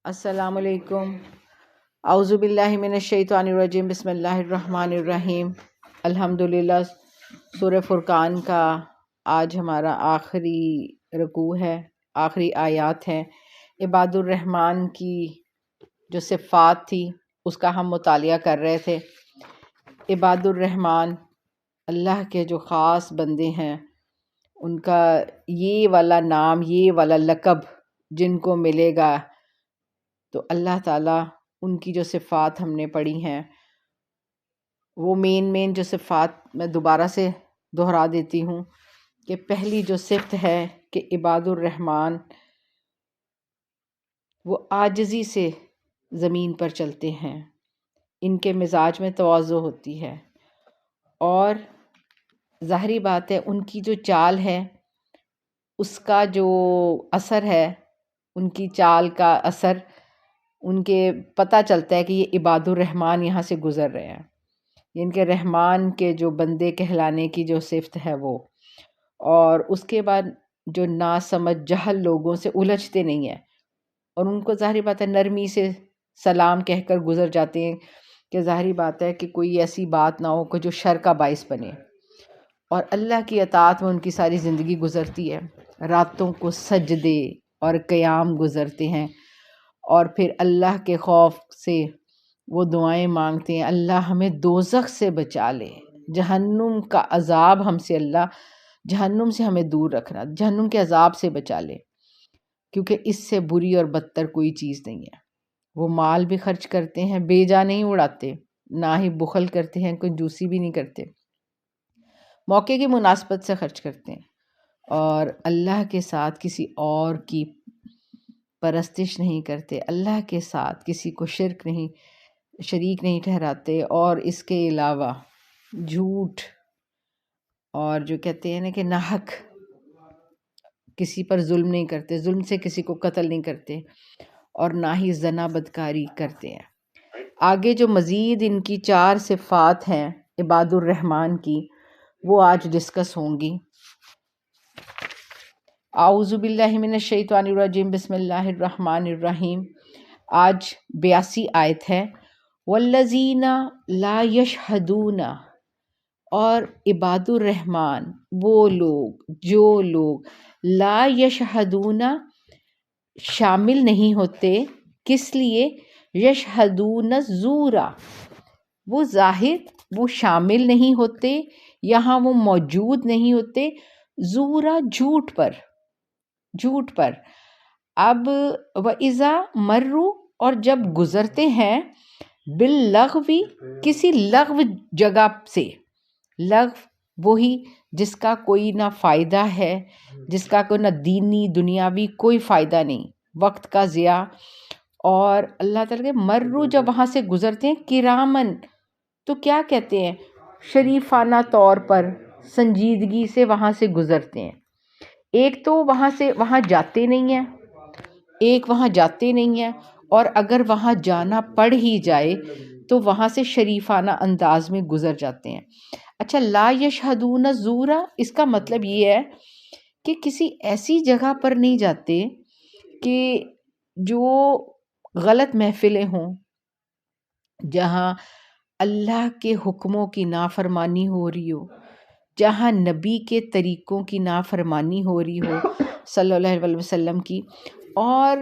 السلام علیکم۔ اعوذ باللہ من الشیطان الرجیم، بسم اللہ الرحمن الرحیم۔ الحمدللہ، سورہ فرقان کا آج ہمارا آخری رکوع ہے، آخری آیات ہیں۔ عباد الرحمن کی جو صفات تھی اس کا ہم مطالعہ کر رہے تھے۔ عباد الرحمن اللہ کے جو خاص بندے ہیں، ان کا یہ والا نام، یہ والا لقب جن کو ملے گا، تو اللہ تعالیٰ ان کی جو صفات ہم نے پڑھی ہیں، وہ مین جو صفات میں دوبارہ سے دہرا دیتی ہوں کہ پہلی جو صفت ہے کہ عباد الرحمن وہ عاجزی سے زمین پر چلتے ہیں، ان کے مزاج میں تواضع ہوتی ہے، اور ظاہری بات ہے ان کی جو چال ہے اس کا جو اثر ہے، ان کی چال کا اثر ان کے پتہ چلتا ہے کہ یہ عباد الرحمن یہاں سے گزر رہے ہیں، ان کے رحمان کے جو بندے کہلانے کی جو صفت ہے وہ، اور اس کے بعد جو ناسمجھ جہل لوگوں سے الجھتے نہیں ہیں، اور ان کو ظاہری بات ہے نرمی سے سلام کہہ کر گزر جاتے ہیں کہ ظاہری بات ہے کہ کوئی ایسی بات نہ ہو کہ جو شر کا باعث بنے، اور اللہ کی اطاعت میں ان کی ساری زندگی گزرتی ہے۔ راتوں کو سجدے اور قیام گزرتے ہیں، اور پھر اللہ کے خوف سے وہ دعائیں مانگتے ہیں، اللہ ہمیں دوزخ سے بچا لے، جہنم کا عذاب ہم سے، اللہ جہنم سے ہمیں دور رکھنا، جہنم کے عذاب سے بچا لے، کیونکہ اس سے بری اور بدتر کوئی چیز نہیں ہے۔ وہ مال بھی خرچ کرتے ہیں، بے جا نہیں اڑاتے، نہ ہی بخل کرتے ہیں، کنجوسی بھی نہیں کرتے، موقع کی مناسبت سے خرچ کرتے ہیں، اور اللہ کے ساتھ کسی اور کی پرستش نہیں کرتے، اللہ کے ساتھ کسی کو شریک نہیں ٹھہراتے، اور اس کے علاوہ جھوٹ اور جو کہتے ہیں نا کہ ناحق کسی پر ظلم نہیں کرتے، ظلم سے کسی کو قتل نہیں کرتے، اور نہ ہی زنا بدکاری کرتے ہیں۔ آگے جو مزید ان کی 4 صفات ہیں عباد الرحمن کی، وہ آج ڈسکس ہوں گی۔ اعوذ باللہ من الشیطان الرجیم، بسم اللہ الرحمن الرحیم۔ آج 82 آیت ہے۔ والذین لا یشہدون، اور عباد الرحمن وہ لوگ جو لوگ لا یشہدون شامل نہیں ہوتے، کس لیے؟ یشہدون الزورا، وہ ظاہر وہ شامل نہیں ہوتے، یہاں وہ موجود نہیں ہوتے، زورا جھوٹ پر۔ اب وَإِذَا مَرُّوا، اور جب گزرتے ہیں، باللغو، کسی لغو جگہ سے، لغو وہی جس کا کوئی نہ فائدہ ہے، جس کا کوئی نہ دینی دنیاوی کوئی فائدہ نہیں، وقت کا ضیاع، اور اللہ تعالیٰ کے مرو جب وہاں سے گزرتے ہیں، کرامن، تو کیا کہتے ہیں؟ شریفانہ طور پر سنجیدگی سے وہاں سے گزرتے ہیں۔ ایک تو وہاں جاتے نہیں ہیں، اور اگر وہاں جانا پڑ ہی جائے تو وہاں سے شریفانہ انداز میں گزر جاتے ہیں۔ اچھا، لا یشہدون الزورا، اس کا مطلب یہ ہے کہ کسی ایسی جگہ پر نہیں جاتے کہ جو غلط محفلیں ہوں، جہاں اللہ کے حکموں کی نافرمانی ہو رہی ہو، جہاں نبی کے طریقوں کی نافرمانی ہو رہی ہو صلی اللہ علیہ وسلم کی، اور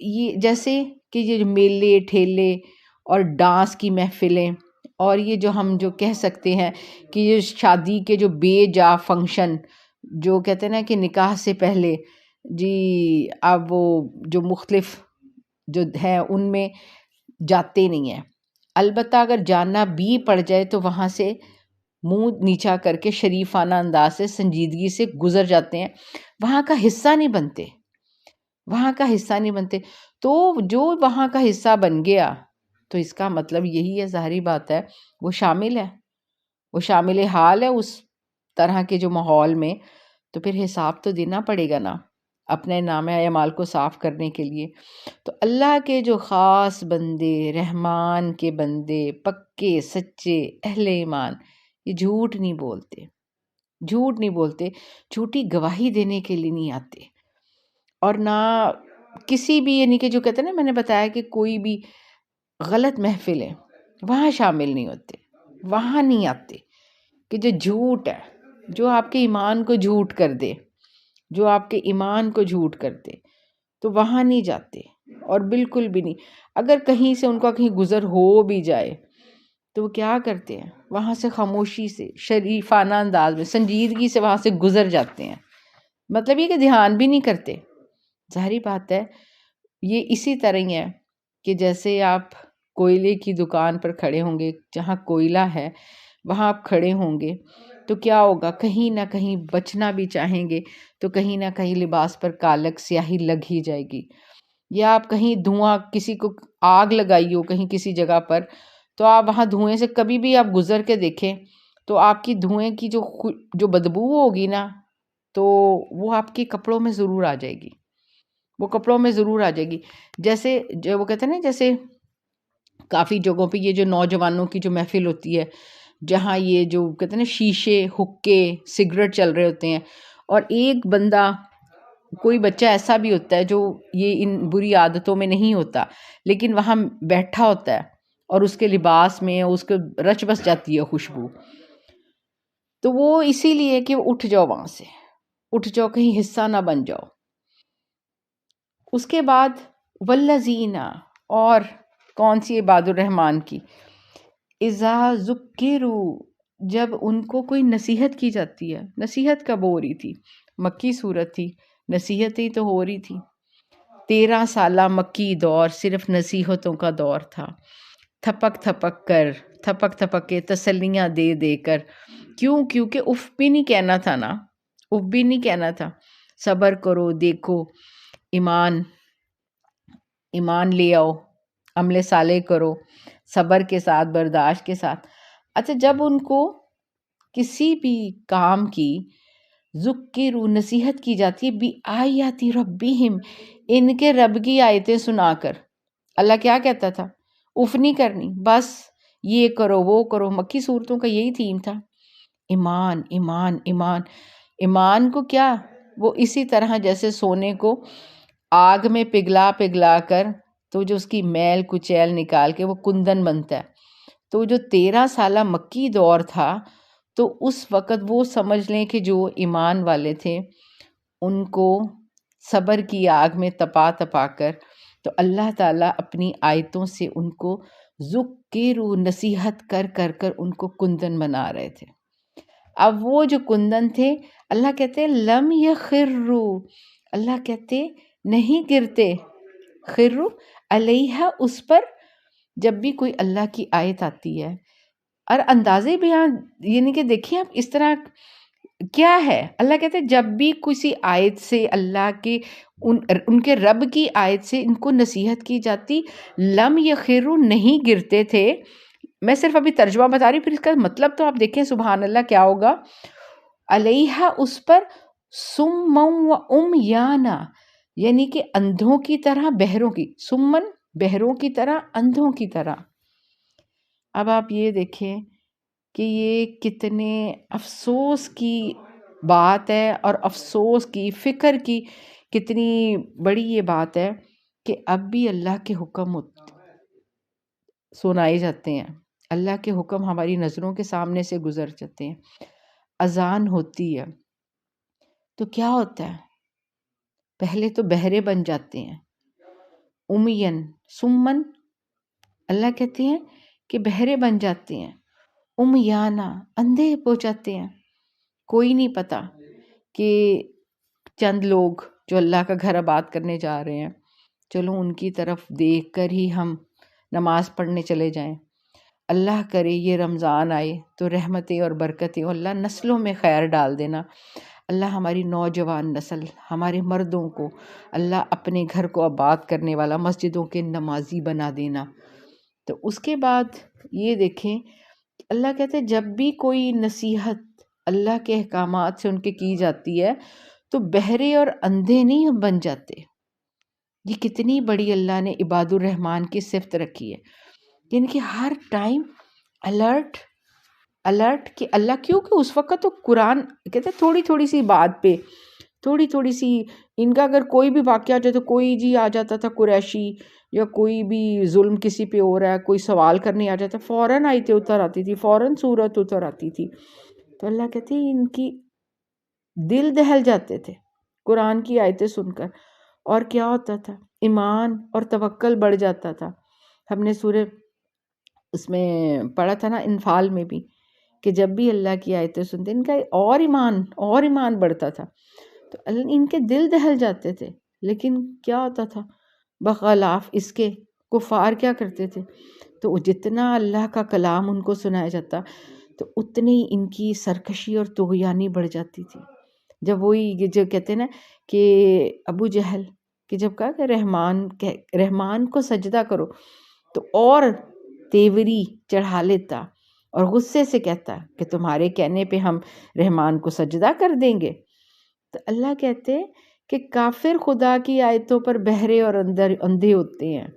یہ جیسے کہ یہ میلے ٹھیلے اور ڈانس کی محفلیں، اور یہ جو ہم جو کہہ سکتے ہیں کہ یہ شادی کے جو بے جا فنکشن، جو کہتے ہیں نا کہ نکاح سے پہلے جی، اب وہ جو مختلف جو ہیں ان میں جاتے نہیں ہیں۔ البتہ اگر جانا بھی پڑ جائے تو وہاں سے منہ نیچا کر کے شریفانہ انداز سے سنجیدگی سے گزر جاتے ہیں، وہاں کا حصہ نہیں بنتے۔ تو جو وہاں کا حصہ بن گیا تو اس کا مطلب یہی ہے، ظاہری بات ہے وہ شامل حال ہے اس طرح کے جو ماحول میں، تو پھر حساب تو دینا پڑے گا نا اپنے نام اعمال کو صاف کرنے کے لیے۔ تو اللہ کے جو خاص بندے، رحمان کے بندے، پکے سچے اہل ایمان، یہ جھوٹ نہیں بولتے، جھوٹی گواہی دینے کے لیے نہیں آتے، اور نہ کسی بھی یعنی کہ جو کہتے ہیں نا، میں نے بتایا کہ کوئی بھی غلط محفل ہے وہاں شامل نہیں ہوتے، وہاں نہیں آتے، کہ جو جھوٹ ہے، جو آپ کے ایمان کو جھوٹ کر دے، جو آپ کے ایمان کو جھوٹ کر دے، تو وہاں نہیں جاتے، اور بالکل بھی نہیں۔ اگر کہیں سے ان کا کہیں گزر ہو بھی جائے تو وہ کیا کرتے ہیں، وہاں سے خاموشی سے، شریفانہ انداز میں، سنجیدگی سے وہاں سے گزر جاتے ہیں۔ مطلب یہ کہ دھیان بھی نہیں کرتے۔ ظاہری بات ہے یہ اسی طرح ہی ہے کہ جیسے آپ کوئلے کی دکان پر کھڑے ہوں گے، جہاں کوئلہ ہے وہاں آپ کھڑے ہوں گے تو کیا ہوگا، کہیں نہ کہیں بچنا بھی چاہیں گے تو کہیں نہ کہیں لباس پر کالک سیاہی لگ ہی جائے گی، یا آپ کہیں دھواں، کسی کو آگ لگائی ہو کہیں کسی جگہ پر، تو آپ وہاں دھوئیں سے کبھی بھی آپ گزر کے دیکھیں تو آپ کی دھوئیں کی جو بدبو ہوگی نا، تو وہ آپ کے کپڑوں میں ضرور آ جائے گی، وہ کپڑوں میں ضرور آ جائے گی۔ جیسے جو وہ کہتے ہیں نا، جیسے کافی جگہوں پہ یہ جو نوجوانوں کی جو محفل ہوتی ہے، جہاں یہ جو کہتے ہیں نا شیشے، حکے، سگریٹ چل رہے ہوتے ہیں، اور ایک بندہ، کوئی بچہ ایسا بھی ہوتا ہے جو یہ ان بری عادتوں میں نہیں ہوتا، لیکن وہاں بیٹھا ہوتا ہے اور اس کے لباس میں اس کے رچ بس جاتی ہے خوشبو، تو وہ اسی لیے کہ وہ اٹھ جاؤ، وہاں سے اٹھ جاؤ، کہیں حصہ نہ بن جاؤ۔ اس کے بعد والذین، اور کون سی عباد الرحمن کی، اذا ذکروا، جب ان کو کوئی نصیحت کی جاتی ہے۔ نصیحت کب ہو رہی تھی؟ مکی صورت تھی، نصیحتیں تو ہو رہی تھی۔ 13 سالہ مکی دور صرف نصیحتوں کا دور تھا، تھپک تھپک کے تسلیاں دے دے کر، کیونکہ اف بھی نہیں کہنا تھا نا، اف بھی نہیں کہنا تھا۔ صبر کرو، دیکھو، ایمان لے آؤ، عمل صالح کرو، صبر کے ساتھ، برداشت کے ساتھ۔ اچھا، جب ان کو کسی بھی کام کی ذکروا، نصیحت کی جاتی ہے، بآیات ربہم، ان کے رب کی آیتیں سنا کر، اللہ کیا کہتا تھا؟ اف نہیں کرنی، بس یہ کرو وہ کرو۔ مکی صورتوں کا یہی تھیم تھا، ایمان ایمان ایمان۔ ایمان کو کیا، وہ اسی طرح جیسے سونے کو آگ میں پگھلا کر تو جو اس کی میل کچیل نکال کے وہ کندن بنتا ہے، تو جو 13 سالہ مکی دور تھا، تو اس وقت وہ سمجھ لیں کہ جو ایمان والے تھے ان کو صبر کی آگ میں تپا کر، تو اللہ تعالیٰ اپنی آیتوں سے ان کو ذکروا، نصیحت کر ان کو کندن بنا رہے تھے۔ اب وہ جو کندن تھے، اللہ کہتے ہیں لم یخروا، اللہ کہتے نہیں گرتے، خروا علیہا، اس پر، جب بھی کوئی اللہ کی آیت آتی ہے۔ اور اندازے بیان، یعنی کہ دیکھیں آپ اس طرح کیا ہے، اللہ کہتے ہیں جب بھی کسی آیت سے، اللہ کے ان کے رب کی آیت سے ان کو نصیحت کی جاتی، لم یخروا، نہیں گرتے تھے۔ میں صرف ابھی ترجمہ بتا رہی، پھر اس کا مطلب تو آپ دیکھیں سبحان اللہ کیا ہوگا، علیہا، اس پر، سما و عمیانا، یعنی کہ اندھوں کی طرح، بہروں کی، سمن بہروں کی طرح، اندھوں کی طرح۔ اب آپ یہ دیکھیں کہ یہ کتنے افسوس کی بات ہے، اور افسوس کی، فکر کی کتنی بڑی یہ بات ہے کہ اب بھی اللہ کے حکم سنائے جاتے ہیں، اللہ کے حکم ہماری نظروں کے سامنے سے گزر جاتے ہیں۔ اذان ہوتی ہے تو کیا ہوتا ہے، پہلے تو بہرے بن جاتے ہیں، امین سمن، اللہ کہتے ہیں کہ بہرے بن جاتے ہیں، امیانا، اندھے ہو جاتے ہیں۔ کوئی نہیں پتا کہ چند لوگ جو اللہ کا گھر آباد کرنے جا رہے ہیں، چلو ان کی طرف دیکھ کر ہی ہم نماز پڑھنے چلے جائیں، اللہ کرے یہ رمضان آئے تو رحمتیں اور برکتیں، اللہ نسلوں میں خیر ڈال دینا، اللہ ہماری نوجوان نسل، ہمارے مردوں کو اللہ اپنے گھر کو آباد کرنے والا، مسجدوں کے نمازی بنا دینا۔ تو اس کے بعد یہ دیکھیں، اللہ کہتے ہیں جب بھی کوئی نصیحت اللہ کے احکامات سے ان کے کی جاتی ہے تو بہرے اور اندھے نہیں بن جاتے۔ یہ کتنی بڑی اللہ نے عباد الرحمن کی صفت رکھی ہے، یعنی کہ ہر ٹائم الرٹ کہ اللہ، کیونکہ اس وقت تو قرآن کہتے ہیں تھوڑی تھوڑی سی بات پہ تھوڑی تھوڑی سی ان کا اگر کوئی بھی واقعہ ہو جائے تو کوئی جی آ جاتا تھا قریشی یا کوئی بھی ظلم کسی پہ ہو رہا ہے، کوئی سوال کرنے آ جاتا، فوراً آیتیں اتر آتی تھی، فوراً صورت اتر آتی تھی. تو اللہ کہتے ہیں ان کی دل دہل جاتے تھے قرآن کی آیتیں سن کر، اور کیا ہوتا تھا، ایمان اور توکل بڑھ جاتا تھا. ہم نے سورہ اس میں پڑھا تھا نا انفال میں بھی، کہ جب بھی اللہ کی آیتیں سنتے ان کا اور ایمان بڑھتا تھا. تو ان کے دل دہل جاتے تھے. لیکن کیا ہوتا تھا، بخلاف اس کے کفار کیا کرتے تھے، تو جتنا اللہ کا کلام ان کو سنایا جاتا تو اتنی ان کی سرکشی اور طغیانی بڑھ جاتی تھی. جب وہی جو کہتے ہیں نا کہ ابو جہل کہ جب کہا کہ رحمان کو سجدہ کرو تو اور تیوری چڑھا لیتا اور غصے سے کہتا کہ تمہارے کہنے پہ ہم رحمان کو سجدہ کر دیں گے. تو اللہ کہتے کہ کافر خدا کی آیتوں پر بہرے اور اندھے ہوتے ہیں.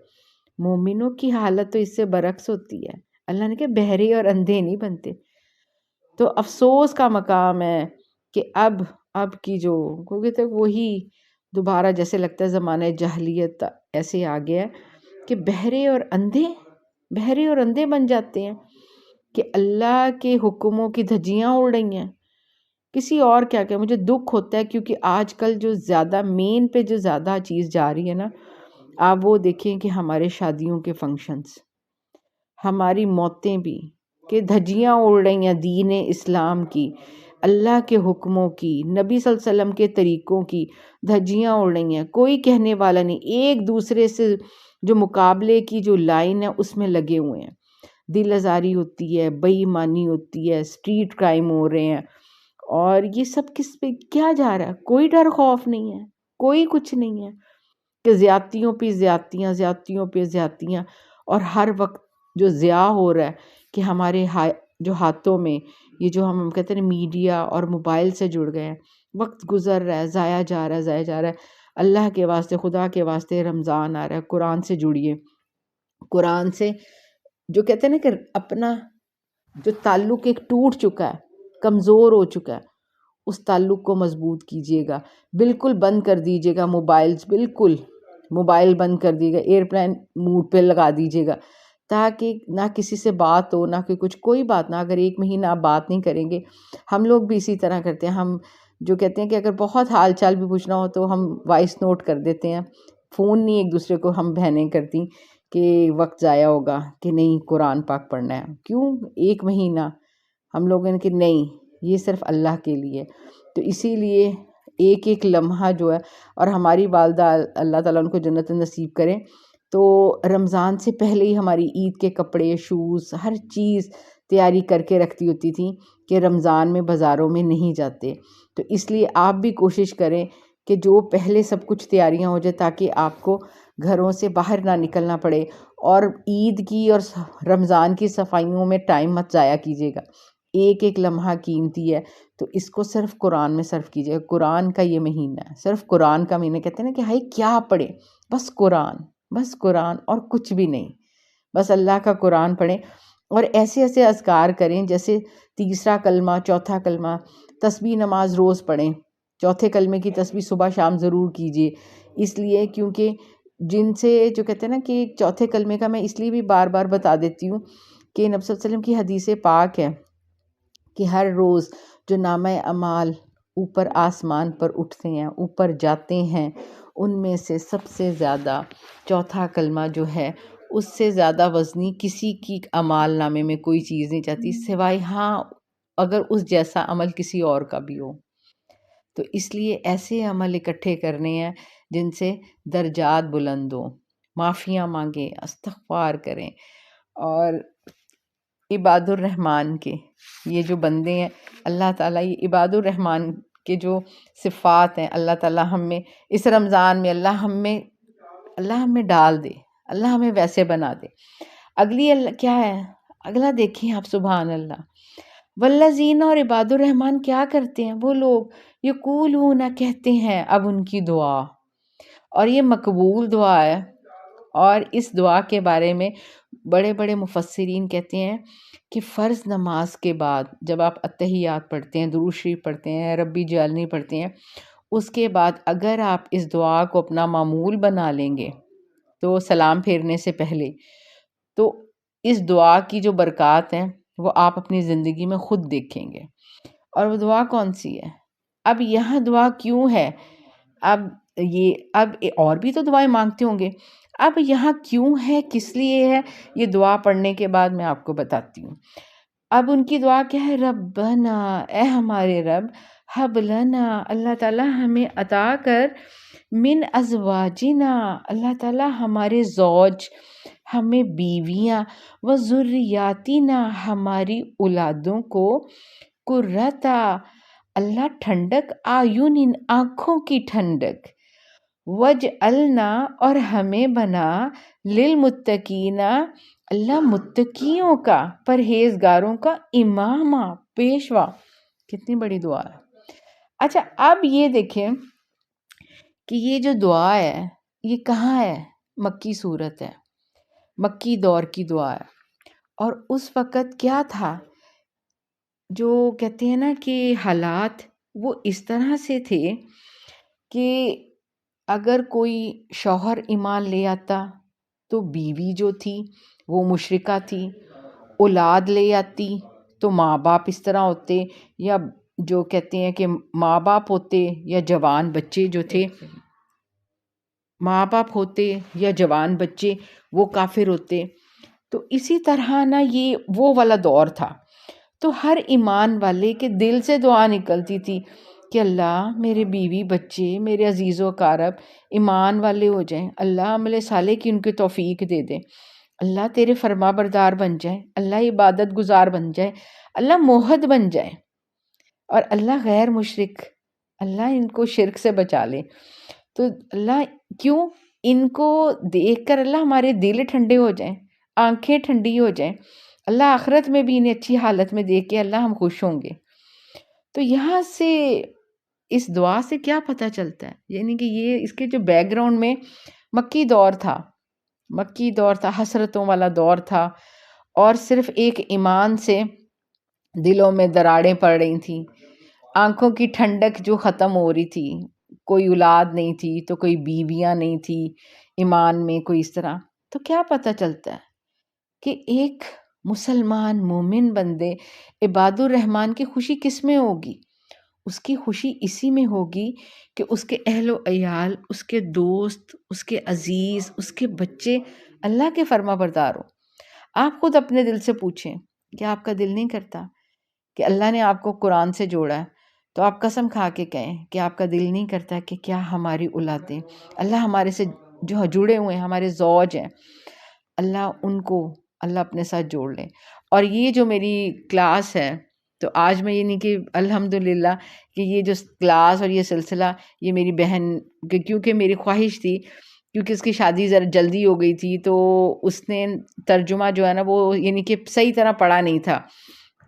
مومنوں کی حالت تو اس سے برعکس ہوتی ہے. اللہ نے کہا بہرے اور اندھے نہیں بنتے. تو افسوس کا مقام ہے کہ اب کی جو کیونکہ تو وہی دوبارہ جیسے لگتا ہے زمانہ جاہلیت ایسے آ گیا ہے کہ بہرے اور اندھے بن جاتے ہیں کہ اللہ کے حکموں کی دھجیاں اڑ رہی ہیں. کسی اور کیا کہ مجھے دکھ ہوتا ہے کیونکہ آج کل جو زیادہ مین پہ جو زیادہ چیز جا رہی ہے نا، آپ وہ دیکھیں کہ ہمارے شادیوں کے فنکشنز، ہماری موتیں بھی کہ دھجیاں اڑ رہی ہیں دین اسلام کی، اللہ کے حکموں کی، نبی صلی اللہ علیہ وسلم کے طریقوں کی دھجیاں اڑ رہی ہیں. کوئی کہنے والا نہیں، ایک دوسرے سے جو مقابلے کی جو لائن ہے اس میں لگے ہوئے ہیں. دل آزاری ہوتی ہے، بے ایمانی ہوتی ہے، اسٹریٹ کرائم ہو رہے ہیں، اور یہ سب کس پہ کیا جا رہا ہے؟ کوئی ڈر خوف نہیں ہے، کوئی کچھ نہیں ہے کہ زیادتیوں پہ زیادتیاں، اور ہر وقت جو ضیاع ہو رہا ہے کہ ہمارے جو ہاتھوں میں یہ جو ہم کہتے ہیں میڈیا اور موبائل سے جڑ گئے ہیں، وقت گزر رہا ہے، ضائع جا رہا ہے. اللہ کے واسطے، خدا کے واسطے رمضان آ رہا ہے، قرآن سے جڑیے. قرآن سے جو کہتے ہیں نا کہ اپنا جو تعلق ایک ٹوٹ چکا ہے، کمزور ہو چکا ہے، اس تعلق کو مضبوط کیجئے گا. بالکل بند کر دیجئے گا بالکل موبائل بند کر دیجئے گا، ایئرپلین موڈ پہ لگا دیجئے گا، تاکہ نہ کسی سے بات ہو، نہ کوئی بات نہ. اگر 1 مہینہ آپ بات نہیں کریں گے، ہم لوگ بھی اسی طرح کرتے ہیں. ہم جو کہتے ہیں کہ اگر بہت حال چال بھی پوچھنا ہو تو ہم وائس نوٹ کر دیتے ہیں، فون نہیں ایک دوسرے کو ہم بہنیں کرتی کہ وقت ضائع ہوگا کہ نہیں قرآن پاک پڑھنا ہے. کیوں 1 مہینہ ہم لوگوں نے کہ نہیں، یہ صرف اللہ کے لیے. تو اسی لیے ایک لمحہ جو ہے، اور ہماری والدہ اللہ تعالیٰ ان کو جنت نصیب کرے، تو رمضان سے پہلے ہی ہماری عید کے کپڑے، شوز، ہر چیز تیاری کر کے رکھتی ہوتی تھی کہ رمضان میں بازاروں میں نہیں جاتے. تو اس لیے آپ بھی کوشش کریں کہ جو پہلے سب کچھ تیاریاں ہو جائے تاکہ آپ کو گھروں سے باہر نہ نکلنا پڑے. اور عید کی اور رمضان کی صفائیوں میں ٹائم مت ضائع کیجیے گا، ایک لمحہ قیمتی ہے. تو اس کو صرف قرآن میں صرف کیجیے. قرآن کا یہ مہینہ ہے، صرف قرآن کا مہینہ. کہتے ہیں نا کہ ہائی کیا پڑھیں، بس قرآن اور کچھ بھی نہیں، بس اللہ کا قرآن پڑھیں. اور ایسے اذکار کریں جیسے 3 کلمہ، 4 کلمہ، تسبیح نماز روز پڑھیں. 4 کلمے کی تسبیح صبح شام ضرور کیجیے، اس لیے کیونکہ جن سے جو کہتے ہیں نا کہ 4 کلمے کا میں اس لیے بھی بار بار بتا دیتی ہوں کہ نبی صلی اللہ علیہ وسلم کی حدیث پاک ہے کہ ہر روز جو نامہ اعمال اوپر آسمان پر اٹھتے ہیں، اوپر جاتے ہیں، ان میں سے سب سے زیادہ 4 کلمہ جو ہے اس سے زیادہ وزنی کسی کی اعمال نامے میں کوئی چیز نہیں جاتی، سوائے اگر اس جیسا عمل کسی اور کا بھی ہو. تو اس لیے ایسے عمل اکٹھے کرنے ہیں جن سے درجات بلند ہوں. معافیاں مانگیں، استغفار کریں. اور عباد الرحمن کے یہ جو بندے ہیں، اللہ تعالیٰ یہ عباد الرحمن کے جو صفات ہیں، اللہ تعالیٰ ہم میں اس رمضان میں اللہ ہم میں ڈال دے، اللہ ہمیں ویسے بنا دے. اگلی کیا ہے، اگلا دیکھیں آپ، سبحان اللہ. والذین، اور عباد الرحمن کیا کرتے ہیں وہ لوگ، یقولون، کہتے ہیں. اب ان کی دعا، اور یہ مقبول دعا ہے. اور اس دعا کے بارے میں بڑے بڑے مفسرین کہتے ہیں کہ فرض نماز کے بعد جب آپ اتحیات پڑھتے ہیں، درود شریف پڑھتے ہیں، ربی جعلنی پڑھتے ہیں، اس کے بعد اگر آپ اس دعا کو اپنا معمول بنا لیں گے تو سلام پھیرنے سے پہلے، تو اس دعا کی جو برکات ہیں وہ آپ اپنی زندگی میں خود دیکھیں گے۔ اور وہ دعا کون سی ہے؟ اب یہاں دعا کیوں ہے؟ اب اور بھی تو دعائیں مانگتے ہوں گے، اب یہاں کیوں ہے، کس لیے ہے، یہ دعا پڑھنے کے بعد میں آپ کو بتاتی ہوں۔ اب ان کی دعا کیا ہے؟ ربنا، اے ہمارے رب، حب لنا، اللہ تعالیٰ ہمیں عطا کر، من ازواجنا، اللہ تعالیٰ ہمارے زوج، ہمیں بیویاں، و ذریاتنا، ہماری اولادوں کو، قرتا، اللہ ٹھنڈک، آیون، آنکھوں کی ٹھنڈک، وجعلنا، اور ہمیں بنا، للمتقین، اللہ متقیوں کا، پرہیزگاروں کا، امامہ، پیشوا۔ کتنی بڑی دعا ہے۔ اچھا اب یہ دیکھیں کہ یہ جو دعا ہے یہ کہاں ہے؟ مکی صورت ہے، مکی دور کی دعا ہے۔ اور اس وقت کیا تھا، جو کہتے ہیں نا کہ حالات وہ اس طرح سے تھے کہ اگر کوئی شوہر ایمان لے آتا تو بیوی جو تھی وہ مشرکہ تھی، اولاد لے آتی تو ماں باپ اس طرح ہوتے، یا جو کہتے ہیں کہ ماں باپ ہوتے یا جوان بچے جو تھے، ماں باپ ہوتے یا جوان بچے وہ کافر ہوتے۔ تو اسی طرح نا یہ وہ والا دور تھا، تو ہر ایمان والے کے دل سے دعا نکلتی تھی کہ اللہ میرے بیوی بچے، میرے عزیز و اقارب ایمان والے ہو جائیں، اللہ عمل صالح کی ان کی توفیق دے دے، اللہ تیرے فرما بردار بن جائیں، اللہ عبادت گزار بن جائے، اللہ موحد بن جائے، اور اللہ غیر مشرک، اللہ ان کو شرک سے بچا لے۔ تو اللہ کیوں؟ ان کو دیکھ کر اللہ ہمارے دل ٹھنڈے ہو جائیں، آنکھیں ٹھنڈی ہو جائیں، اللہ آخرت میں بھی انہیں اچھی حالت میں دیکھ کے اللہ ہم خوش ہوں گے۔ تو یہاں سے اس دعا سے کیا پتہ چلتا ہے؟ یعنی کہ یہ اس کے جو بیک گراؤنڈ میں مکی دور تھا، مکی دور تھا، حسرتوں والا دور تھا، اور صرف ایک ایمان سے دلوں میں دراڑیں پڑ رہی تھیں، آنکھوں کی ٹھنڈک جو ختم ہو رہی تھی، کوئی اولاد نہیں تھی تو کوئی بیویاں نہیں تھی ایمان میں کوئی اس طرح۔ تو کیا پتہ چلتا ہے کہ ایک مسلمان مومن بندے عباد الرحمن کی خوشی کس میں ہوگی؟ اس کی خوشی اسی میں ہوگی کہ اس کے اہل و عیال، اس کے دوست، اس کے عزیز، اس کے بچے اللہ کے فرما بردار ہو۔ آپ خود اپنے دل سے پوچھیں کہ آپ کا دل نہیں کرتا کہ اللہ نے آپ کو قرآن سے جوڑا ہے، تو آپ قسم کھا کے کہیں کہ آپ کا دل نہیں کرتا کہ کیا ہماری اولادیں، اللہ ہمارے سے جو جڑے ہوئے ہیں، ہمارے زوج ہیں، اللہ ان کو اللہ اپنے ساتھ جوڑ لے۔ اور یہ جو میری کلاس ہے، تو آج میں یہ نہیں کہ الحمدللہ کہ یہ جو کلاس اور یہ سلسلہ یہ میری بہن، کیونکہ میری خواہش تھی، کیونکہ اس کی شادی ذرا جلدی ہو گئی تھی، تو اس نے ترجمہ جو ہے نا وہ یعنی کہ صحیح طرح پڑھا نہیں تھا،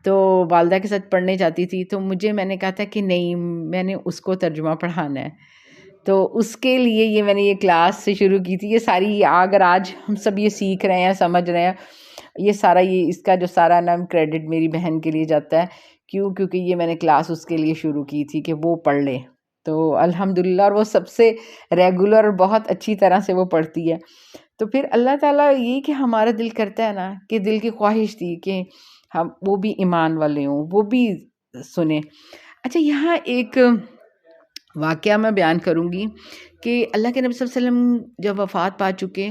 تو والدہ کے ساتھ پڑھنے جاتی تھی، تو میں نے کہا تھا کہ نہیں، میں نے اس کو ترجمہ پڑھانا ہے، تو اس کے لیے یہ میں نے یہ کلاس سے شروع کی تھی۔ یہ ساری اگر آج ہم سب یہ سیکھ رہے ہیں، سمجھ رہے ہیں، یہ سارا یہ اس کا جو سارا نام کریڈٹ میری بہن کے لیے جاتا ہے۔ کیوں؟ کیونکہ یہ میں نے کلاس اس کے لیے شروع کی تھی کہ وہ پڑھ لے، تو الحمدللہ، اور وہ سب سے ریگولر اور بہت اچھی طرح سے وہ پڑھتی ہے۔ تو پھر اللہ تعالیٰ یہ کہ ہمارا دل کرتا ہے نا، کہ دل کی خواہش تھی کہ ہم وہ بھی ایمان والے ہوں، وہ بھی سنیں۔ اچھا یہاں ایک واقعہ میں بیان کروں گی کہ اللہ کے نبی صلی اللہ علیہ وسلم جب وفات پا چکے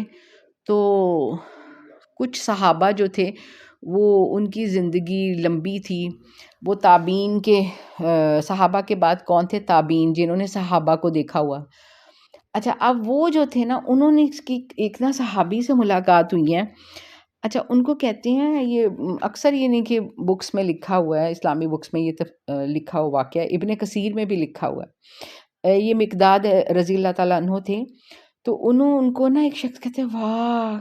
تو کچھ صحابہ جو تھے وہ ان کی زندگی لمبی تھی، وہ تابعین کے صحابہ کے بعد کون تھے؟ تابعین، جنہوں نے صحابہ کو دیکھا ہوا۔ اچھا اب وہ جو تھے نا، انہوں نے اس کی ایک نا صحابی سے ملاقات ہوئی ہے۔ اچھا ان کو کہتے ہیں، یہ اکثر یہ نہیں کہ بکس میں لکھا ہوا ہے، اسلامی بکس میں یہ لکھا ہوا واقعہ ہے، ابن کثیر میں بھی لکھا ہوا ہے۔ یہ مقداد رضی اللہ تعالیٰ عنہ تھے، تو ان کو نا ایک شخص کہتے ہیں، واہ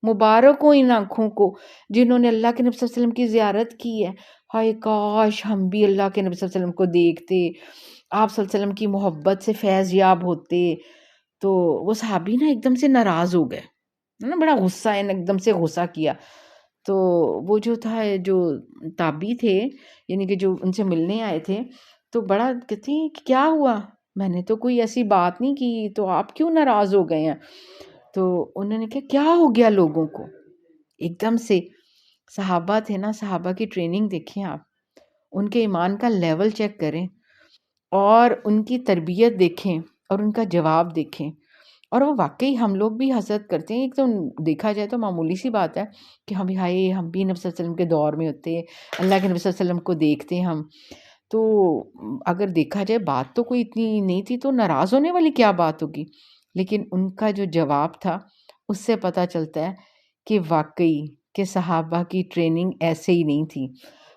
مبارک ہو ان آنکھوں کو جنہوں نے اللہ کے نبی صلی اللہ علیہ وسلم کی زیارت کی ہے، ہائے کاش ہم بھی اللہ کے نبی صلی اللہ علیہ وسلم کو دیکھتے، آپ صلی اللہ علیہ وسلم کی محبت سے فیض یاب ہوتے۔ تو وہ صحابی نا ایک دم سے ناراض ہو گئے نا، بڑا غصہ ہے نا، ایک دم سے غصہ کیا۔ تو وہ جو تھا، جو تابعی تھے، یعنی کہ جو ان سے ملنے آئے تھے، تو بڑا کہتے ہیں کہ کیا ہوا، میں نے تو کوئی ایسی بات نہیں کی، تو آپ کیوں ناراض ہو گئے ہیں؟ تو انہوں نے کہا کیا ہو گیا لوگوں کو؟ ایک دم سے صحابہ تھے نا، صحابہ کی ٹریننگ دیکھیں آپ، ان کے ایمان کا لیول چیک کریں اور ان کی تربیت دیکھیں اور ان کا جواب دیکھیں، اور وہ واقعی ہم لوگ بھی حسد کرتے ہیں، ایک تو دیکھا جائے تو معمولی سی بات ہے کہ ہم بھی ہائے ہم بھی نبی صلی اللہ علیہ وسلم کے دور میں ہوتے، اللہ کے نبی صلی اللہ علیہ وسلم کو دیکھتے ہم، تو اگر دیکھا جائے بات تو کوئی اتنی نہیں تھی، تو ناراض ہونے والی کیا بات ہوگی؟ لیکن ان کا جو جواب تھا اس سے پتہ چلتا ہے کہ واقعی کہ صحابہ کی ٹریننگ ایسے ہی نہیں تھی۔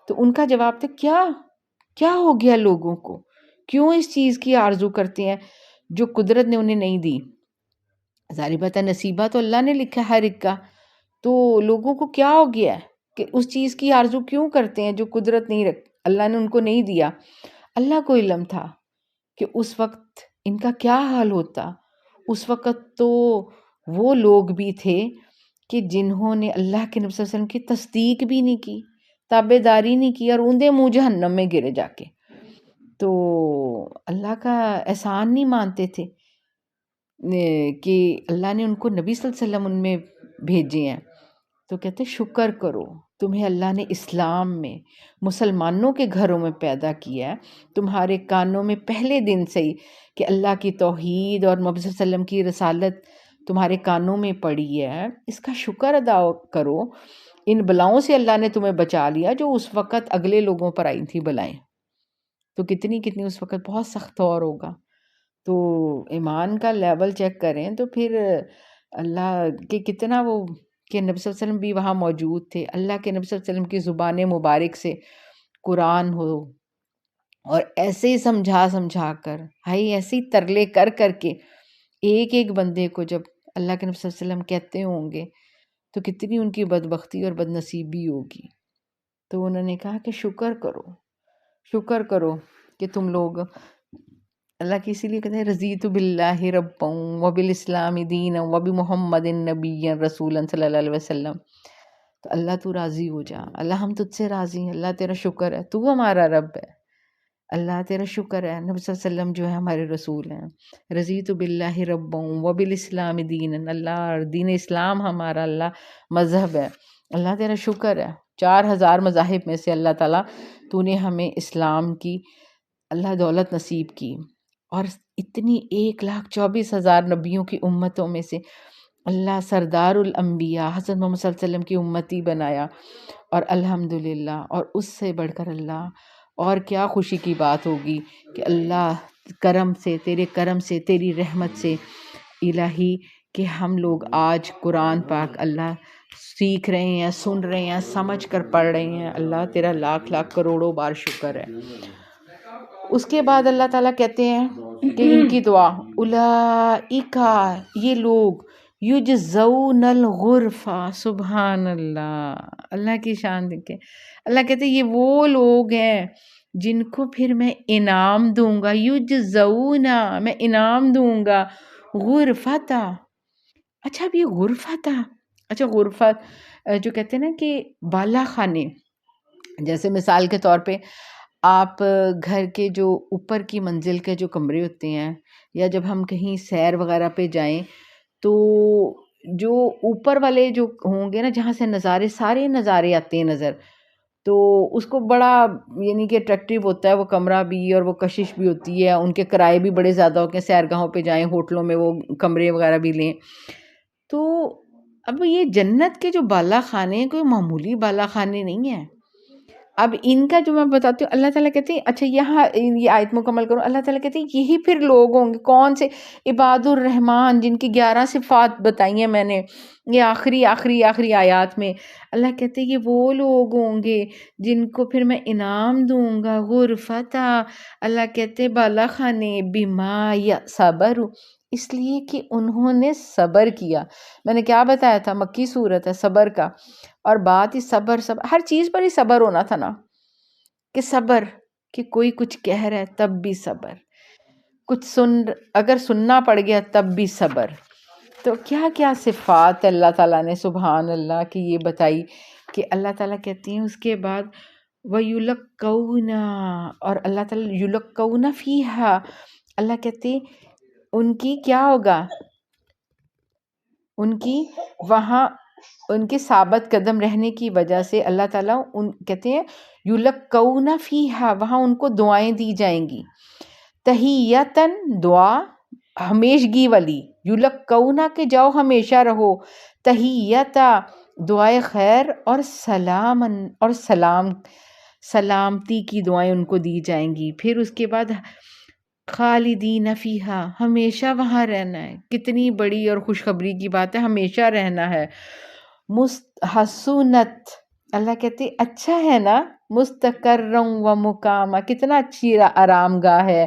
تو ان کا جواب تھا کیا کیا ہو گیا لوگوں کو، کیوں اس چیز کی آرزو کرتے ہیں جو قدرت نے انہیں نہیں دی؟ ظاہر بات ہے نصیبہ تو اللہ نے لکھا ہے ہر ایک کا، تو لوگوں کو کیا ہو گیا ہے کہ اس چیز کی آرزو کیوں کرتے ہیں جو قدرت نہیں اللہ نے ان کو نہیں دیا؟ اللہ کو علم تھا کہ اس وقت ان کا کیا حال ہوتا۔ اس وقت تو وہ لوگ بھی تھے کہ جنہوں نے اللہ کے نبی صلی اللہ علیہ وسلم کی تصدیق بھی نہیں کی، تابع داری نہیں کی، اور اوندے منہ جہنم میں گرے جا کے، تو اللہ کا احسان نہیں مانتے تھے کہ اللہ نے ان کو نبی صلی اللہ علیہ وسلم ان میں بھیجے ہیں۔ تو کہتے شکر کرو، تمہیں اللہ نے اسلام میں مسلمانوں کے گھروں میں پیدا کیا ہے، تمہارے کانوں میں پہلے دن سے ہی کہ اللہ کی توحید اور محمد صلی اللہ علیہ وسلم کی رسالت تمہارے کانوں میں پڑی ہے، اس کا شکر ادا کرو۔ ان بلاؤں سے اللہ نے تمہیں بچا لیا جو اس وقت اگلے لوگوں پر آئی تھی بلائیں، تو کتنی اس وقت بہت سخت دور ہوگا۔ تو ایمان کا لیول چیک کریں تو پھر اللہ کے کتنا وہ کہ نبی صلی اللہ علیہ وسلم بھی وہاں موجود تھے، اللہ کے نبی صلی اللہ علیہ وسلم کی زبان مبارک سے قرآن ہو، اور ایسے ہی سمجھا کر، ہائی ایسے ہی ترلے کر کے ایک ایک بندے کو جب اللہ کے نبی صلی اللہ علیہ وسلم کہتے ہوں گے تو کتنی ان کی بدبختی اور بد نصیبی ہوگی۔ تو انہوں نے کہا کہ شکر کرو کہ تم لوگ اللہ کی، اسی لیے کہتے ہیں رضیت باللہ ربا وبالاسلام دینا وبمحمد نبیا رسولا صلی اللہ علیہ وسلم۔ تو اللہ تو راضی ہو جا، اللہ ہم تجھ سے راضی ہیں، اللہ تیرا شکر ہے، تو ہمارا رب ہے، اللہ تیرا شکر ہے، نبی صلی اللہ علیہ وسلم جو ہے ہمارے رسول ہیں، رضیت باللہ ربا وبالاسلام دینا، اللہ اور دین اسلام ہمارا اللہ مذہب ہے، اللہ تیرا شکر ہے، 4000 مذاہب میں سے اللہ تعالیٰ تو نے ہمیں اسلام کی اللہ دولت نصیب کی، اور اتنی 1,24,000 نبیوں کی امتوں میں سے اللہ سردار الانبیاء حضرت محمد صلی اللہ علیہ وسلم کی امتی بنایا، اور الحمدللہ، اور اس سے بڑھ کر اللہ اور کیا خوشی کی بات ہوگی کہ اللہ کرم سے، تیرے کرم سے، تیری رحمت سے الہی کہ ہم لوگ آج قرآن پاک اللہ سیکھ رہے ہیں، سن رہے ہیں، سمجھ کر پڑھ رہے ہیں، اللہ تیرا لاکھ لاکھ کروڑوں بار شکر ہے۔ اس کے بعد اللہ تعالیٰ کہتے ہیں کہ ان کی دعا اولئک، یہ لوگ یجزون الغرفہ، سبحان اللہ، اللہ کی شان دیکھیں، اللہ کہتے ہیں یہ وہ لوگ ہیں جن کو پھر میں انعام دوں گا، یجزون، میں انعام دوں گا، غرفتہ۔ اچھا اب یہ غرفتہ، اچھا غرفت جو کہتے ہیں نا کہ بالا خانے، جیسے مثال کے طور پہ آپ گھر کے جو اوپر کی منزل کے جو کمرے ہوتے ہیں، یا جب ہم کہیں سیر وغیرہ پہ جائیں تو جو اوپر والے جو ہوں گے نا جہاں سے نظارے، سارے نظارے آتے ہیں نظر، تو اس کو بڑا یعنی کہ اٹریکٹیو ہوتا ہے وہ کمرہ بھی، اور وہ کشش بھی ہوتی ہے، ان کے کرائے بھی بڑے زیادہ ہوتے ہیں، سیرگاہوں پہ جائیں، ہوٹلوں میں وہ کمرے وغیرہ بھی لیں۔ تو اب یہ جنت کے جو بالا خانے ہیں کوئی معمولی بالا خانے نہیں ہیں۔ اب ان کا جو میں بتاتی ہوں، اللہ تعالیٰ کہتے ہیں، اچھا یہاں یہ آیت مکمل کروں، اللہ تعالیٰ کہتے ہیں یہی پھر لوگ ہوں گے، کون سے؟ عباد الرحمن، جن کی 11 صفات بتائی ہیں میں نے یہ آخری آیات میں، اللہ کہتے ہیں یہ وہ لوگ ہوں گے جن کو پھر میں انعام دوں گا، غرفتہ، اللہ کہتے ہیں بالا خانے، بما صبر، اس لیے کہ انہوں نے صبر کیا۔ میں نے کیا بتایا تھا، مکی صورت ہے صبر کا، اور بات ہی صبر ہر چیز پر ہی صبر ہونا تھا نا، کہ صبر، کہ کوئی کچھ کہہ رہا ہے تب بھی صبر، کچھ اگر سننا پڑ گیا تب بھی صبر۔ تو کیا کیا صفات اللہ تعالیٰ نے سبحان اللہ کی یہ بتائی کہ اللہ تعالیٰ کہتے ہیں اس کے بعد وَيُلَقَّوْنَ، اور اللہ تعالیٰ یُلَقَّوْنَ فِيهَا، اللہ کہتے ان کی کیا ہوگا، ان کی وہاں ان کے ثابت قدم رہنے کی وجہ سے اللہ تعالیٰ ان کہتے ہیں یلقون فیہا، وہاں ان کو دعائیں دی جائیں گی، تحیتاً دعا ہمیشگی والی، یلقون کہ جاؤ ہمیشہ رہو، تحیتا دعائے خیر، اور سلامن اور سلامتی کی دعائیں ان کو دی جائیں گی. پھر اس کے بعد خالدین فیہا، ہمیشہ وہاں رہنا ہے. کتنی بڑی اور خوشخبری کی بات ہے، ہمیشہ رہنا ہے. حسنت، اللہ کہتے اچھا ہے نا، مستقرا و مقامہ، کتنا اچھی آرام گاہ ہے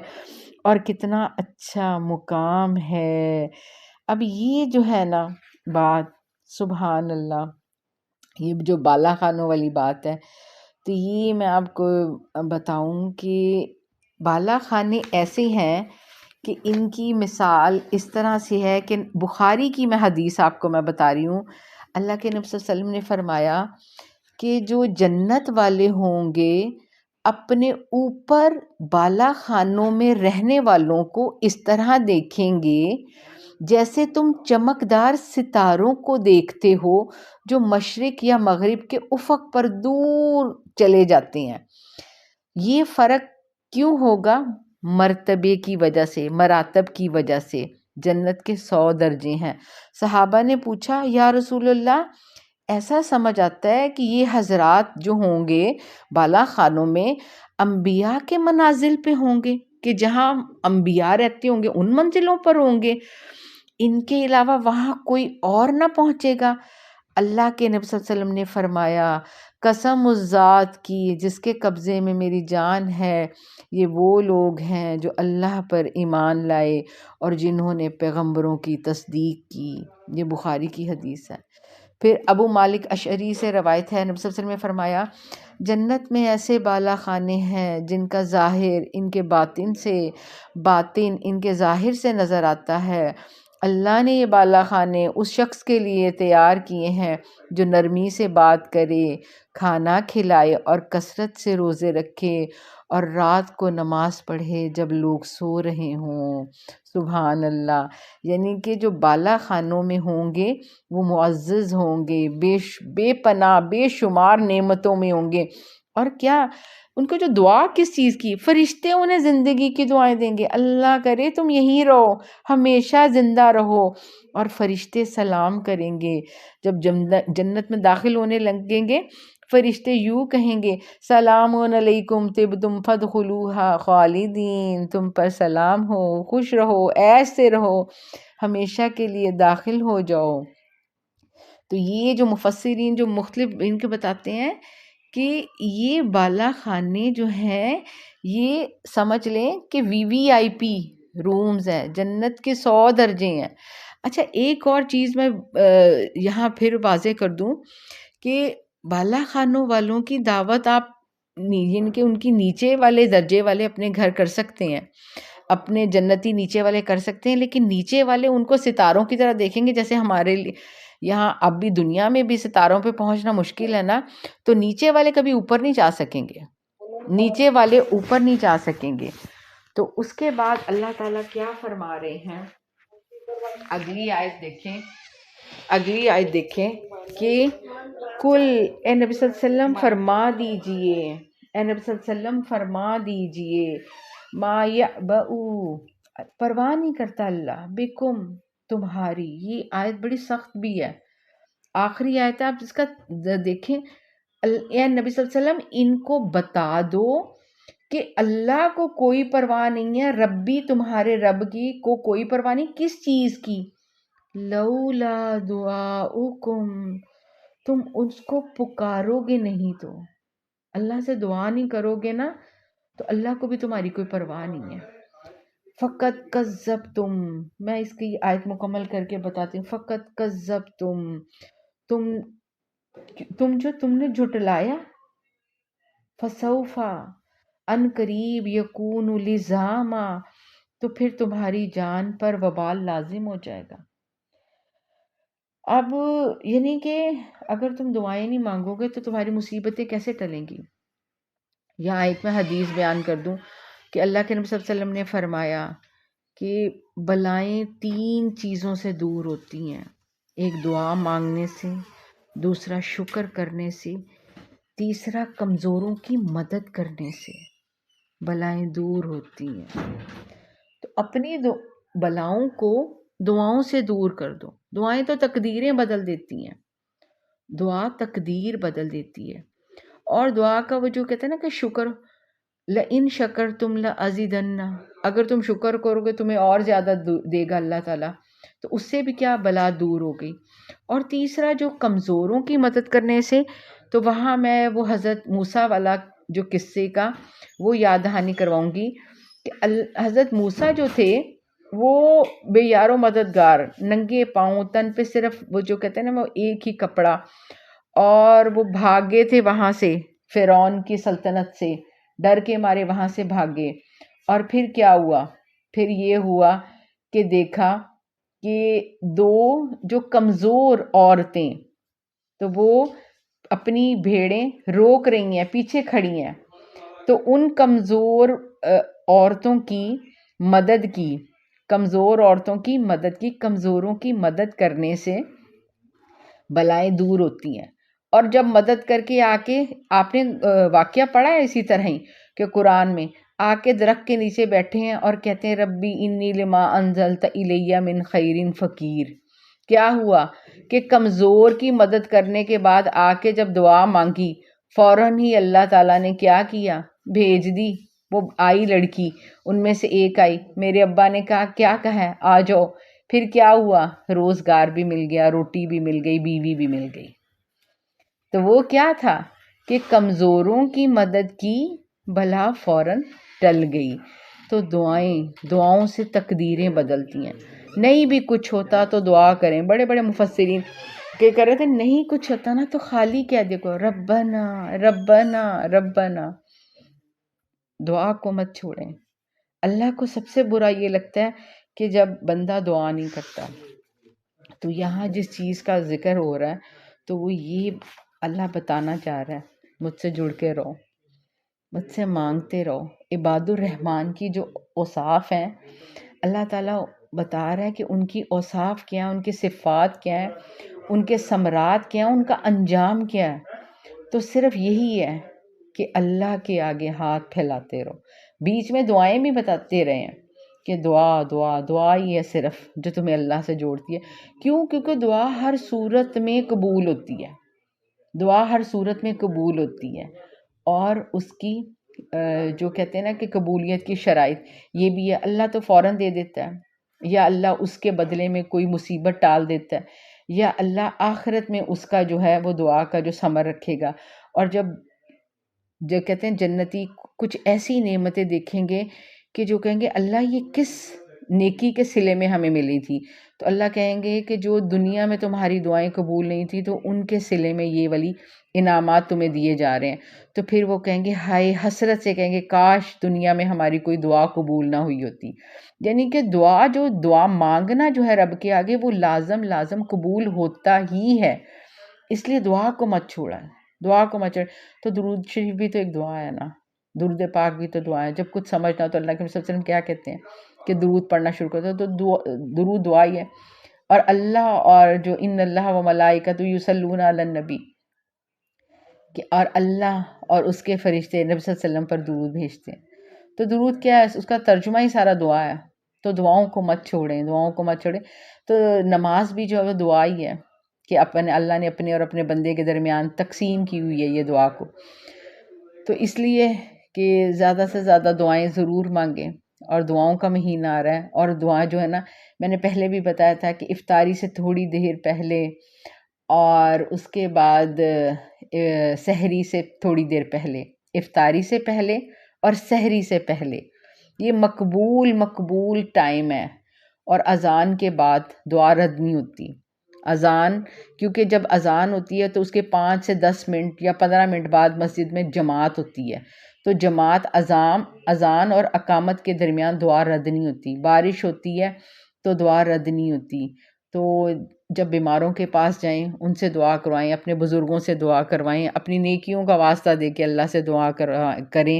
اور کتنا اچھا مقام ہے. اب یہ جو ہے نا بات، سبحان اللہ، یہ جو بالا خانوں والی بات ہے، تو یہ میں آپ کو بتاؤں کہ بالا خانے ایسے ہیں کہ ان کی مثال اس طرح سے ہے کہ بخاری کی میں حدیث آپ کو میں بتا رہی ہوں. اللہ کے نبی صلی اللہ علیہ وسلم نے فرمایا کہ جو جنت والے ہوں گے اپنے اوپر بالا خانوں میں رہنے والوں کو اس طرح دیکھیں گے جیسے تم چمکدار ستاروں کو دیکھتے ہو جو مشرق یا مغرب کے افق پر دور چلے جاتے ہیں. یہ فرق کیوں ہوگا؟ مرتبے کی وجہ سے، مراتب کی وجہ سے. جنت کے 100 درجے ہیں. صحابہ نے پوچھا یا رسول اللہ، ایسا سمجھ آتا ہے کہ یہ حضرات جو ہوں گے بالا خانوں میں انبیاء کے منازل پہ ہوں گے، کہ جہاں انبیاء رہتے ہوں گے ان منزلوں پر ہوں گے، ان کے علاوہ وہاں کوئی اور نہ پہنچے گا. اللہ کے نبی صلی اللہ علیہ وسلم نے فرمایا قسم اس ذات کی جس کے قبضے میں میری جان ہے، یہ وہ لوگ ہیں جو اللہ پر ایمان لائے اور جنہوں نے پیغمبروں کی تصدیق کی. یہ بخاری کی حدیث ہے. پھر ابو مالک اشعری سے روایت ہے، نبی صلی اللہ علیہ وسلم نے فرمایا جنت میں ایسے بالا خانے ہیں جن کا ظاہر ان کے باطن سے، باطن ان کے ظاہر سے نظر آتا ہے. اللہ نے یہ بالا خانے اس شخص کے لیے تیار کیے ہیں جو نرمی سے بات کرے، کھانا کھلائے اور کثرت سے روزے رکھے اور رات کو نماز پڑھے جب لوگ سو رہے ہوں. سبحان اللہ. یعنی کہ جو بالا خانوں میں ہوں گے وہ معزز ہوں گے، بے پناہ بے شمار نعمتوں میں ہوں گے. اور کیا ان کو جو دعا کس چیز کی، فرشتے انہیں زندگی کی دعائیں دیں گے، اللہ کرے تم یہیں رہو، ہمیشہ زندہ رہو. اور فرشتے سلام کریں گے. جب جنت میں داخل ہونے لگیں گے فرشتے یوں کہیں گے سلام علیکم طبتم فادخلوها خالدین، تم پر سلام ہو، خوش رہو، عیش سے رہو، ہمیشہ کے لیے داخل ہو جاؤ. تو یہ جو مفسرین جو مختلف ان کے بتاتے ہیں کہ یہ بالا خانے جو ہیں یہ سمجھ لیں کہ VIP رومز ہیں، جنت کے 100 درجے ہیں. اچھا ایک اور چیز میں یہاں پھر واضح کر دوں کہ بالا خانوں والوں کی دعوت آپ یعنی کہ ان کی نیچے والے درجے والے اپنے گھر کر سکتے ہیں، اپنے جنتی نیچے والے کر سکتے ہیں، لیکن نیچے والے ان کو ستاروں کی طرح دیکھیں گے. جیسے ہمارے یہاں اب بھی دنیا میں بھی ستاروں پہ پہنچنا مشکل ہے نا، تو نیچے والے کبھی اوپر نہیں جا سکیں گے، نیچے والے اوپر نہیں جا سکیں گے. تو اس کے بعد اللہ تعالیٰ کیا فرما رہے ہیں، اگلی آیت دیکھیں کہ کل اے نبی صلی اللہ علیہ وسلم فرما دیجئے، اے نبی صلی اللہ علیہ وسلم فرما دیجئے، ما یعبؤ پرواہ نہیں کرتا اللہ بکم تمہاری. یہ آیت بڑی سخت بھی ہے، آخری آیت ہے، آپ اس کا دیکھیں. اے نبی صلی اللہ علیہ وسلم ان کو بتا دو کہ اللہ کو کوئی پرواہ نہیں ہے، ربی تمہارے رب کی کو کوئی پرواہ نہیں. کس چیز کی؟ لولا دعاؤکم، تم اس کو پکارو گے نہیں، تو اللہ سے دعا نہیں کرو گے نا تو اللہ کو بھی تمہاری کوئی پرواہ نہیں ہے. فقط کذبتم، میں اس کی آیت مکمل کر کے بتاتی ہوں. فقط کذبتم، تم نے جھٹلایا. فسوف ان قریب یکون لزاما، تو پھر تمہاری جان پر وبال لازم ہو جائے گا. اب یعنی کہ اگر تم دعائیں نہیں مانگو گے تو تمہاری مصیبتیں کیسے ٹلیں گی؟ یہاں ایک میں حدیث بیان کر دوں کہ اللہ کے نبی صلی اللہ علیہ وسلم نے فرمایا کہ بلائیں 3 چیزوں سے دور ہوتی ہیں، ایک دعا مانگنے سے، دوسرا شکر کرنے سے، تیسرا کمزوروں کی مدد کرنے سے بلائیں دور ہوتی ہیں۔ تو اپنی بلاؤں کو دعاؤں سے دور کر دو۔ دعائیں تو تقدیریں بدل دیتی ہیں، دعا تقدیر بدل دیتی ہے۔ اور دعا کا وہ جو کہتے ہیں نا کہ شکر، لَإِن شَكَرْتُمْ لَأَزِيدَنَّ، اگر تم شکر کرو گے تمہیں اور زیادہ دے گا اللہ تعالیٰ، تو اس سے بھی کیا بلا دور ہو گئی۔ اور تیسرا جو کمزوروں کی مدد کرنے سے، تو وہاں میں وہ حضرت موسیٰ والا جو قصے کا وہ یاد دہانی کرواؤں گی کہ حضرت موسیٰ جو تھے وہ بے یار و مددگار، ننگے پاؤں، تن پہ صرف وہ جو کہتے ہیں نا وہ ایک ہی کپڑا، اور وہ بھاگے تھے وہاں سے فرعون کی سلطنت سے، ڈر کے مارے وہاں سے بھاگے۔ اور پھر کیا ہوا؟ پھر یہ ہوا کہ دیکھا کہ 2 جو کمزور عورتیں، تو وہ اپنی بھیڑیں روک رہی ہیں، پیچھے کھڑی ہیں، تو ان کمزور عورتوں کی مدد کی، کمزور عورتوں کی مدد کی، کمزوروں کی مدد کرنے سے بلائیں دور ہوتی ہیں۔ اور جب مدد کر کے آ کے، آپ نے واقعہ پڑھا ہے اسی طرح ہی کہ قرآن میں آ کے درخت کے نیچے بیٹھے ہیں اور کہتے ہیں ربی انی لما انزلت الیہ من خیر فقیر۔ کیا ہوا کہ کمزور کی مدد کرنے کے بعد آ کے جب دعا مانگی، فوراً ہی اللہ تعالیٰ نے کیا کیا؟ بھیج دی۔ وہ آئی لڑکی، ان میں سے ایک آئی، میرے ابا نے کہا کیا کہا ہے؟ آ جاؤ۔ پھر کیا ہوا؟ روزگار بھی مل گیا، روٹی بھی مل گئی، بیوی بھی مل گئی۔ تو وہ کیا تھا کہ کمزوروں کی مدد کی، بلا فوراً ٹل گئی۔ تو دعاؤں سے تقدیریں بدلتی ہیں۔ نہیں بھی کچھ ہوتا تو دعا کریں۔ بڑے بڑے مفسرین کہ کر رہے تھے نہیں کچھ ہوتا نا تو خالی کیا دیکھو، ربنا ربنا ربنا، دعا کو مت چھوڑیں۔ اللہ کو سب سے برا یہ لگتا ہے کہ جب بندہ دعا نہیں کرتا۔ تو یہاں جس چیز کا ذکر ہو رہا ہے تو وہ یہ اللہ بتانا چاہ رہا ہے، مجھ سے جڑ کے رہو، مجھ سے مانگتے رہو۔ عباد الرحمن کی جو اوصاف ہیں، اللہ تعالیٰ بتا رہا ہے کہ ان کی اوصاف کیا ہیں، ان کی صفات کیا ہیں، ان کے ثمرات کیا ہیں، ان کا انجام کیا ہے۔ تو صرف یہی ہے کہ اللہ کے آگے ہاتھ پھیلاتے رہو۔ بیچ میں دعائیں بھی بتاتے رہے ہیں کہ دعا دعا دعا ہی ہے صرف جو تمہیں اللہ سے جوڑتی ہے۔ کیوں؟ کیونکہ دعا ہر صورت میں قبول ہوتی ہے، دعا ہر صورت میں قبول ہوتی ہے۔ اور اس کی جو کہتے ہیں نا کہ قبولیت کی شرائط یہ بھی ہے، اللہ تو فوراً دے دیتا ہے، یا اللہ اس کے بدلے میں کوئی مصیبت ٹال دیتا ہے، یا اللہ آخرت میں اس کا جو ہے وہ دعا کا جو ثمر رکھے گا۔ اور جب جو کہتے ہیں جنتی کچھ ایسی نعمتیں دیکھیں گے کہ جو کہیں گے اللہ یہ کس نیکی کے صلے میں ہمیں ملی تھی، تو اللہ کہیں گے کہ جو دنیا میں تمہاری دعائیں قبول نہیں تھی تو ان کے صلے میں یہ والی انعامات تمہیں دیے جا رہے ہیں۔ تو پھر وہ کہیں گے ہائے، حسرت سے کہیں گے کاش دنیا میں ہماری کوئی دعا قبول نہ ہوئی ہوتی۔ یعنی کہ دعا مانگنا جو ہے رب کے آگے وہ لازم قبول ہوتا ہی ہے۔ اس لیے دعا کو مت چھوڑا، دعا کو مت چھوڑا۔ تو درود شریف بھی تو ایک دعا ہے نا، درود پاک بھی تو دعا ہے۔ جب کچھ سمجھنا تو اللہ کے صلی اللہ علیہ وسلم کیا کہتے ہیں کہ درود پڑھنا شروع کرتا ہے، تو درود دعا ہی ہے۔ اور اللہ اور جو ان اللہ و ملائکۃ یصلون علی النبی، کہ اور اللہ اور اس کے فرشتے نبی صلی اللہ علیہ وسلم پر درود بھیجتے ہیں۔ تو درود کیا ہے؟ اس کا ترجمہ ہی سارا دعا ہے۔ تو دعاؤں کو مت چھوڑیں، دعاؤں کو مت چھوڑیں۔ تو نماز بھی جو ہے وہ دعا ہی ہے کہ اللہ نے اپنے اور اپنے بندے کے درمیان تقسیم کی ہوئی ہے یہ دعا کو۔ تو اس لیے کہ زیادہ سے زیادہ دعائیں ضرور مانگیں۔ اور دعاؤں کا مہینہ آ رہا ہے، اور دعا جو ہے نا میں نے پہلے بھی بتایا تھا کہ افطاری سے تھوڑی دیر پہلے، اور اس کے بعد سحری سے تھوڑی دیر پہلے، افطاری سے پہلے اور سحری سے پہلے، یہ مقبول ٹائم ہے۔ اور اذان کے بعد دعا رد نہیں ہوتی۔ اذان، کیونکہ جب اذان ہوتی ہے تو اس کے 5 سے 10 منٹ یا 15 منٹ بعد مسجد میں جماعت ہوتی ہے، تو جماعت اذان اور اقامت کے درمیان دعا رد نہیں ہوتی۔ بارش ہوتی ہے تو دعا رد نہیں ہوتی۔ تو جب بیماروں کے پاس جائیں ان سے دعا کروائیں، اپنے بزرگوں سے دعا کروائیں، اپنی نیکیوں کا واسطہ دے کے اللہ سے دعا کریں،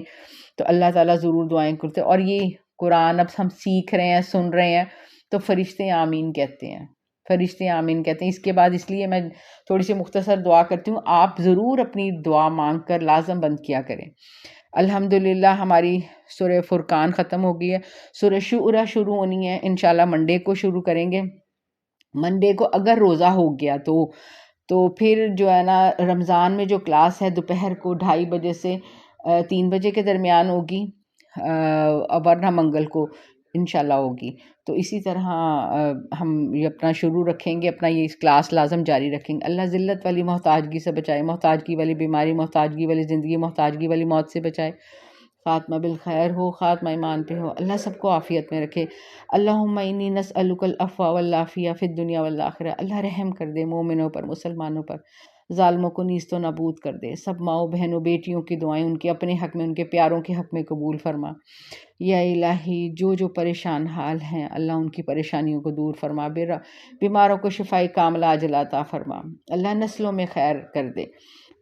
تو اللہ تعالیٰ ضرور دعائیں کرتے۔ اور یہ قرآن اب ہم سیکھ رہے ہیں، سن رہے ہیں، تو فرشتے آمین کہتے ہیں، فرشتے آمین کہتے ہیں۔ اس کے بعد اس لیے میں تھوڑی سی مختصر دعا کرتی ہوں، آپ ضرور اپنی دعا مانگ کر لازم بند کیا کریں۔ الحمدللہ ہماری سورہ فرقان ختم ہو گئی ہے، سورہ شعراء شروع ہونی ہے، انشاءاللہ منڈے کو شروع کریں گے۔ منڈے کو اگر روزہ ہو گیا تو پھر جو ہے نا رمضان میں جو کلاس ہے دوپہر کو 2:30 سے 3 بجے کے درمیان ہوگی، ورنہ منگل کو انشاءاللہ ہوگی۔ تو اسی طرح ہم یہ اپنا شروع رکھیں گے، اپنا یہ کلاس لازم جاری رکھیں گے۔ اللہ ذلت والی محتاجگی سے بچائے، محتاجگی والی بیماری، محتاجگی والی زندگی، محتاجگی والی موت سے بچائے، خاتمہ بالخیر ہو، خاتمہ ایمان پہ ہو، اللہ سب کو عافیت میں رکھے۔ اللہم انی نسألک العفو والعافیہ فی الدنیا والآخرہ، اللہ رحم کر دے مومنوں پر، مسلمانوں پر، ظالموں کو نیست و نابود کر دے۔ سب ماؤں بہنوں بیٹیوں کی دعائیں ان کے اپنے حق میں، ان کے پیاروں کے حق میں قبول فرما۔ یا الہی جو پریشان حال ہیں اللہ ان کی پریشانیوں کو دور فرما، بیماروں کو شفائی کاملہ عاجلہ عطا فرما، اللہ نسلوں میں خیر کر دے۔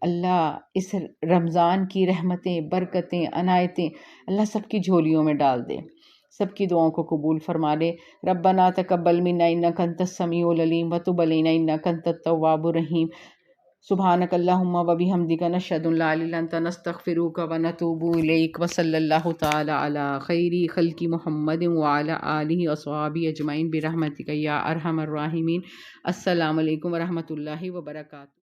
اللہ اس رمضان کی رحمتیں، برکتیں، عنایتیں اللہ سب کی جھولیوں میں ڈال دے، سب کی دعاؤں کو قبول فرما لے۔ ربنا تقبل منا انک انت السمیع العلیم وتب علینا انک انت التواب الرحیم۔ سبحانک اللہم و بحمدک نشہد ان لا الہ الا انت نستغفرک و نتوب الیک وصلی اللہ تعالی علی خیر خلق محمد وعلی آلہ وصحبہ اجمعین برحمتک یا ارحم الراحمین۔ السلام علیکم ورحمۃ اللہ وبرکاتہ۔